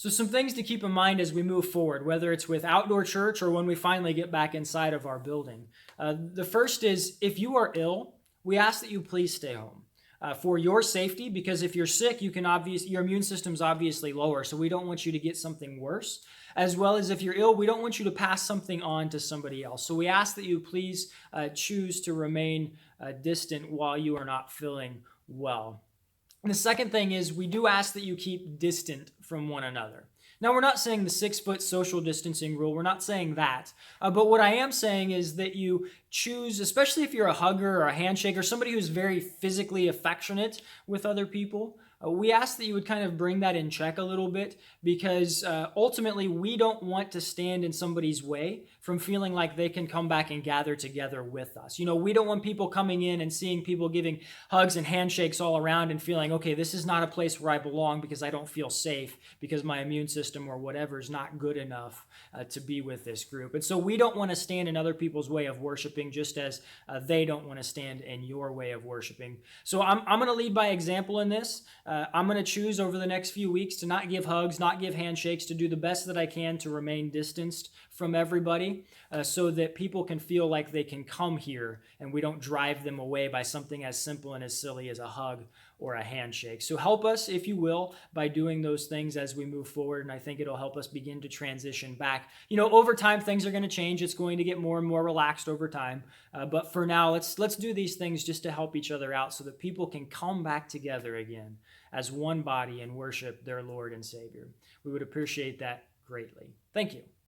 So, some things to keep in mind as we move forward, whether it's with outdoor church or when we finally get back inside of our building. The first is if you are ill, we ask that you please stay home. For your safety, because if you're sick, your immune system's obviously lower, so we don't want you to get something worse. As well as if you're ill, we don't want you to pass something on to somebody else. So we ask that you please choose to remain distant while you are not feeling well. And the second thing is we do ask that you keep distant from one another. Now, we're not saying the 6 foot social distancing rule. We're not saying that. But what I am saying is that you choose, especially if you're a hugger or a handshake or somebody who's very physically affectionate with other people, we ask that you would kind of bring that in check a little bit because ultimately we don't want to stand in somebody's way from feeling like they can come back and gather together with us. You know, we don't want people coming in and seeing people giving hugs and handshakes all around and feeling, okay, this is not a place where I belong because I don't feel safe because my immune system or whatever is not good enough to be with this group. And so we don't want to stand in other people's way of worshiping just as they don't want to stand in your way of worshiping. So I'm going to lead by example in this. I'm going to choose over the next few weeks to not give hugs, not give handshakes, to do the best that I can to remain distanced from everybody so that people can feel like they can come here and we don't drive them away by something as simple and as silly as a hug or a handshake. So help us, if you will, by doing those things as we move forward. And I think it'll help us begin to transition back. You know, over time, things are going to change. It's going to get more and more relaxed over time. But for now, let's do these things just to help each other out so that people can come back together again as one body and worship their Lord and Savior. We would appreciate that greatly. Thank you.